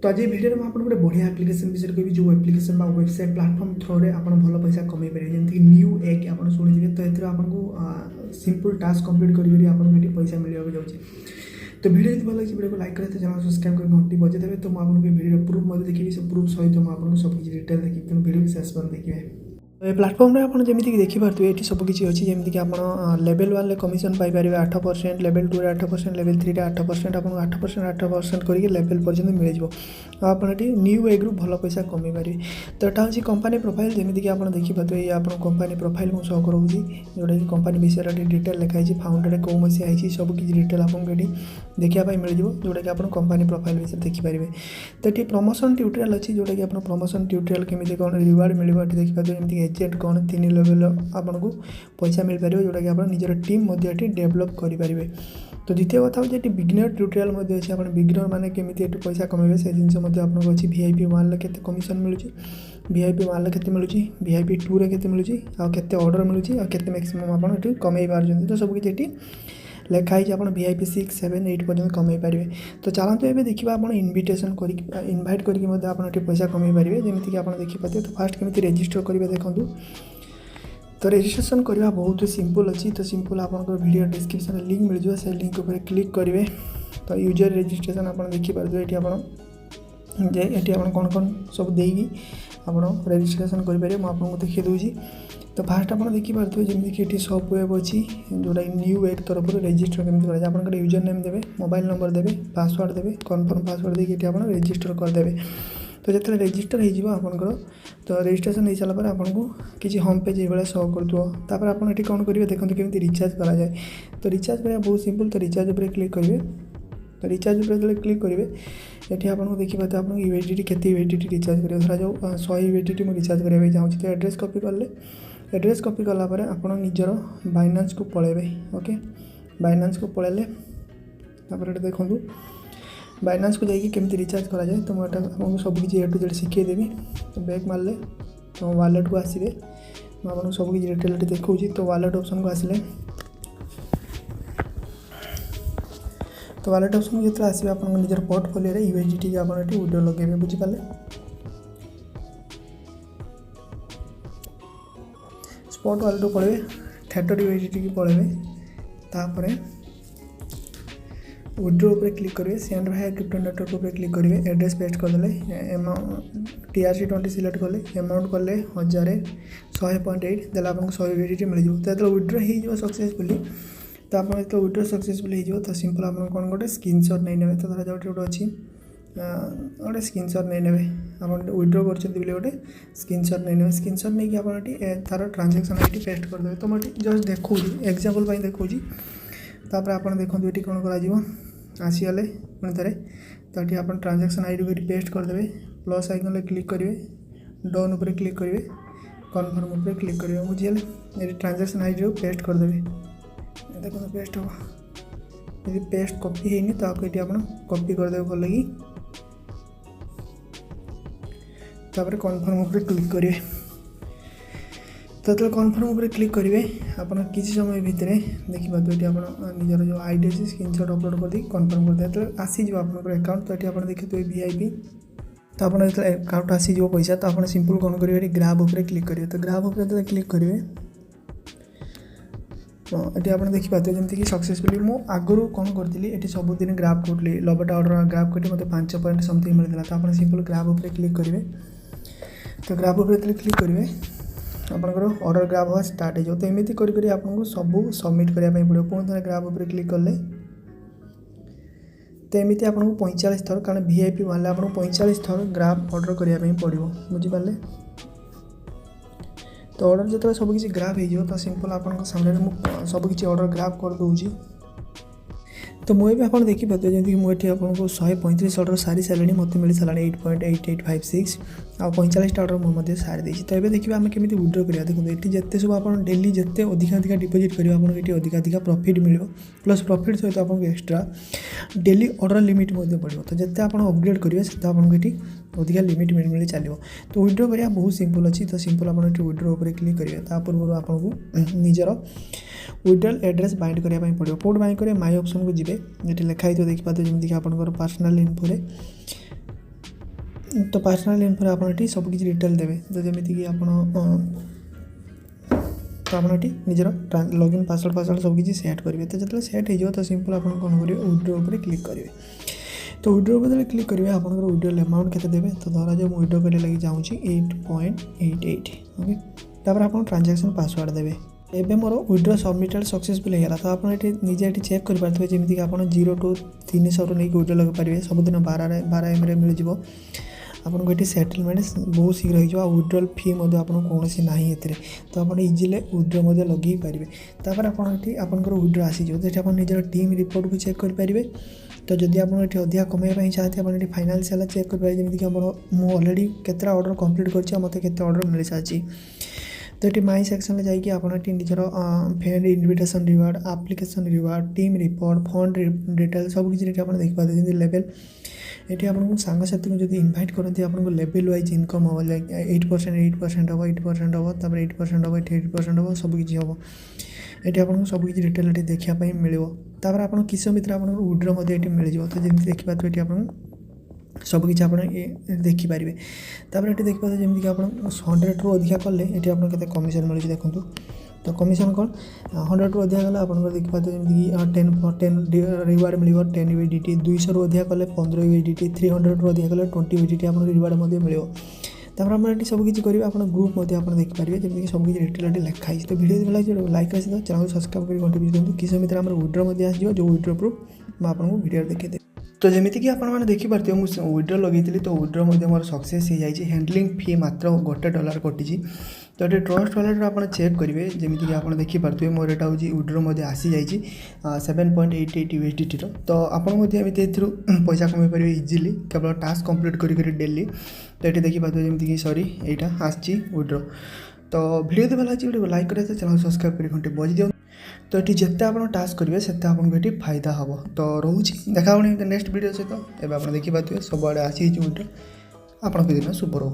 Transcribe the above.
तो आज भिडियो में आपको गोटे बढ़िया आप्लिकेसन विषय कह जो आप्लिकेसन वेबसाइट प्लाटफर्म थ्रो आप भल पैसा कमे पारे जमीक न्यू एग आप शुणिथे तो ये आपको सिंपल टास्क कंप्लीट करी आपको पैसा मिलवा जाऊँगी। तो वीडियो भल लगे वीडियो को लाइक करें चैनल सब्सक्राइब कर घंटी बजे देते तो मुझे वीडियो प्रूफ देखिए से प्रूफ सहित मुझे सब किसी डिटेल देखिए तेणु वीडियो शेष पर देखिए। तो ये प्लाटफर्म आप जमीक देखिपे ये सबकि अच्छी जमीक आप level 1 commission Piper 8%, level 2 8%, level 3 8%, आपको 8% करके लेवल पर्यटन मिल जाए आप न्यू एग्रु भल पैसा कमे पारे। तो यहाँ हूँ कंपानी प्रोफाइल जमीक आप देखिपे ये आप कंपानी प्रोफाइल मुझे शो करूँ जोटा कि कंपानी विषय डिटेल लिखाई फाउंडेड कौ मसीहा है सब किसी डिटेल आपको ये देखापी मिल जाए जोटा कि आप कंपानी प्रोफाइल विषय देखिपारे। तो ये प्रमोशन ट्यूटोरियल अच्छी जोटा कि आप प्रमोशन ट्यूटोरियल केमी कौन रिवार्ड मिले देखिए जमीक एजेंट कौन 3 लेवल आपको पैसा मिल पार जोटा कि आप निजर टीम डेभलप करेंगे। तो द्वितीय कथा हूँ ये बिगिनर ट्यूटोरियल अच्छे आप बिगिनर मैंने केमी पैसा कमेबे से जिन आपको अच्छी VIP 1 के कमिशन मिलूँ, VIP 1 के मिलूँ, VIP 2 के मिलूँ आते ऑर्डर मिलूँ आते मैक्सिमम आप कमे पार्टी। तो सब किसी लिखाई आप VIP 6, 7, 8 पर्यटन कमे पारे। तो चलते ये देखा आप इनविटेशन कर इनभाइट करके पैसा कमे पारे जमीक आप देखिए। तो फास्ट केमी रेजिस्टर करेंगे देखूँ। तो रजिस्ट्रेशन करवा बहुत सिंपल अच्छी। तो सिंपल आपंकर वीडियो डिस्क्रिप्शन लिंक मिल जाए से लिंक पर क्लिक करेंगे। तो यूजर रजिस्ट्रेशन आप देखिपारे ये आप कौन कौन सब देगी आप रजिस्ट्रेशन करेंगे मुझे देखिए दूसरी। तो फास्ट आप देखिपे जमीक ये सब वेब अच्छी जोटा न्यू एग तरफ रजिस्टर केमी कराए आप यूजर नेम देवे, मोबाइल नंबर देवे, पासवर्ड देवे, कन्फर्म पासवर्ड देके आप रजिस्टर करदे। तो जो रजिस्टर होकर तो रजिस्ट्रेशन हो सारापर आपको किसी होम पेज ये शो कर आप कौन करेंगे देखो केमी रिचार्ज कराए। तो रिचार्ज करा बहुत सिंपल। तो रिचार्ज पर क्लिक करेंगे। तो रिचार्ज पर जो क्लिक करेंगे ये आपको देखिए आपको USDT के रिचार्ज करेंगे धरा जो 100 USDT मुझे रिचार्ज कराया चाहूँगी। तो एड्रेस कॉपी कले एड्रेस कॉपी कलापर आप निजर बाइनान्स को पलैबे। ओके बाइनान्स को पलैले देखूँ बाइनान्स को जाकि केमती रिचार्ज करा जाए। तो मुझे आपको सब किसी A to Z शिखेदेवी। तो बैक मारे तो वालेट को आसवे मुझे सब किसी डिटेल देखा। तो वालेट ऑप्शन को आसिले तो वालेट ऑप्शन को जो आसवे आप निजर पोर्टफोलियो USDT के आप विड्रो लगे बुझीपारे। स्पॉट वालेट को पलैबे थेटर USDT की पलैबे तापर विड्रो पर क्लिक करेंगे। सेंड भाई क्रिप्टो नेटवर्क पर क्लिक करेंगे। एड्रेस पेस्ट करदे TRC20 सिलेक्ट कले अमाउंट कले 1000 100.8 देला आपको 100 USDT मिल जाए। तो विड्रो हो सक्सेसफुली। तो आप विड्रो सक्सेसफुल हो तो सिंपल आप कौन गोटे स्क्रीनशॉट नहीं नेबे। तो धरा जो गोटे अच्छी गोटे स्क्रीनशॉट नहीं नेबे आप विड्रो कर गोटे स्क्रीनशॉट नहीं नेबे। स्क्रीनशॉट नहीं कि आप तार ट्रांजेक्शन ID पेस्ट करदे। तो मुझे जस्ट देखूँ एग्जांपल देखूँ। तापर आप देखो ये कौन कर आसीगले पुणी थे। तो ये आप ट्रांजेक्शन ID को पेस्ट करदे प्लस आइकन क्लिक करेंगे डन उपर क्लिक करेंगे कन्फर्म उपर क्लिक करेंगे बुझीगले। ये ट्रांजेक्शन ID को पेस्ट करदे देखो पेस्ट हम यदि पेस्ट कॉपी है तो आपको ये आप कॉपी करदे भल लगी। तापर कन्फर्म उपर क्लिक करेंगे। तो कन्फर्म उपर क्लिक करेंगे आप किसी समय भितर देखिए ये आप निजर जो ID अच्छी स्क्रीनशॉट अपलोड कर दी कन्फर्म कर दे तो आसीज आप अकाउंट। तो ये आप देखिए VIP तो आप जो अकाउंट आसीज पैसा तो आप सिंपल कौन करेंगे ग्राब उपर क्लिक करेंगे। तो ग्राब उपर जो क्लिक करेंगे तो ये आप देखिए जमीक सक्सेसफुली मु आगुरी कौन करी ये सबुदिन ग्राफ करी लबटा ऑर्डर ग्राफ करी मतलब 5 पॉइंट समथिंग मिलता। तो आप सिंपल ग्राफ उपर क्लिक करेंगे। तो ग्राफ उपर क्लिक करेंगे आपंकर ऑर्डर ग्राफ हवा स्टार्ट हो। तो एमती करी आपको सब सबमिट करने पड़ो। पुणी थे ग्राफ उपर क्लिक कले तो एमती आपको 45 थर कारण VIP 1 आपको 45 थर ग्राफ ऑर्डर करने पड़ो बुझीपारे। तो ऑर्डर जो सब किसी ग्राफ हो तो सिंपल आप सामने सब किसी ऑर्डर ग्राफ कर दूँ। तो मुझे आप देखिए जमीक मुझे आपको 135 ऑर्डर सारी सारे मत मिल सारा 8.8856 आ 45 ऑर्डर मुझे सारी देती। तो ये देखिए आम केमी विड्रो करा देखो ये जिते सब आप डेली जिते अधिका डिपोजिट कर अधिका प्रॉफिट मिल प्लस प्रॉफिट सहित आपको एक्स्ट्रा डेली ऑर्डर लिमिट पड़ो। तो जिते आप अपग्रेड करेंगे से आपको ये अधिका लिमिट मिल चलो। तो विड्रो करा बहुत सिंपल अच्छी। तो सिंपल आप विड्रो उपर क्लिक करेंगे पूर्व आपको निजर विड्रॉल एड्रेस बाइंड करने पड़ो। कोड बाइंड करेंगे माई ऑप्शन को जी ये लिखाई तो देखिए जमीक आप पर्सनल इनफो तो पर्सनल इनफो आप सब किसी डिटेल देवे तो जमीक आप तो आप निजर लॉगिन पासवर्ड सब किसी सेट करेंगे तो जो सेट हो तो सिंपल आप कौन करेंगे विड्रो पर क्लिक करेंगे तो विड्रो पर क्लिक करेंगे आप विड्रोल अमाउंट के देवे तो धरा जो विड्रो कर लगे चाहूँगी 8.88 ओके तापर आप ट्रांजैक्शन पासवर्ड देवे एबे मोर विड्रो सबमिटेड सक्सेसफुल होगा तो आप निजे ये चेक कर पारे जमीक आप 0 टू 300 नहीं विड्रो लगे पारे सबुदिन 12 एम मिल जाव आपको ये सेटलमेंट बहुत शीघ्र हो विड्रोल फी आपको कौन ना ये तो आप इजिले विड्रो लगे पारे तापर आपंकर विड्रो आसीज तो आप निजर टीम रिपोर्ट को चेक करेंगे तो जदि आप अधिक कमाई चाहते हैं फाइनान्शियल चेक करेंगे जमीक मुझे अलरेडी केतटा ऑर्डर कंप्लीट कर मत के ऑर्डर मिल सारी तो ये माई सेक्शन में जाकि आप निजर friend invitation reward application reward team report fund detail सब किसी आप देखिए जमी लेवल ये आपको सांगसाथी को जब इनभाइट करती आपको लेवल वाइज इनकम हम लाइक 8% हम 8% हम तब 8% हम 8% हम सबकि हम ये आपको सबकि डिटेल ये देखापी मिल तापर आप किस भितर आप विड्रो मिल जाए तो जमी देखिए ये आपको सबकि आप देखिपारे तापर ये देखिए जमीक आप 100 रु अधिका कले ये आपको कमिशन मिले देखो तो कमिशन कौन 100 रु अधिक गला आप देखिए जमीक 10 रिवार्ड मिल 10 USDT 200 रु अधिक कले 15 USDT 300 रु अधिक कले 20 USDT आप रिवार्ड मिल तापर आप सबकि करेंगे आप ग्रुप आप देखिपारे जमीक सबकि डिटेल लिखाई तो वीडियो भल लगे लाइक आसी चैनल सब्सक्राइब कर कंट्रीब्यूट दिखाँ किस भितर आम विड्रो आसो जो विड्रो प्रूफ मैं आपको वीडियो देखिए तो जमीक कि आपने देखिपे मुझे विड्रो लगे तो विड्रो मोर सक्सेस हो जाए हैंडलिंग फी मात्र $1 कटी तो ये ट्रस्ट वालेट आप चेक करेंगे जमीक कि आप देखिपे मोर यहाँ हूँ विड्रो आसी जाइए 7.88 USDT तो आपमती पैसा कमाई पारे इजिली केवल टास्क कंप्लीट करी डेली तो ये देखिपे जमीक सॉरी यहाँ आसी विड्रो तो वीडियो भल लगे लाइक करें चैनल सब्सक्राइब कर घंटे बजी दिखाँ तो ये जिते आप टास्क करेंगे से आपको ये फायदा हम तो रोचे देखा नेक्स्ट वीडियो सहित एवं आप देखिपे सबुआड़े आसी विड्रो आपन दिन शुभ रो।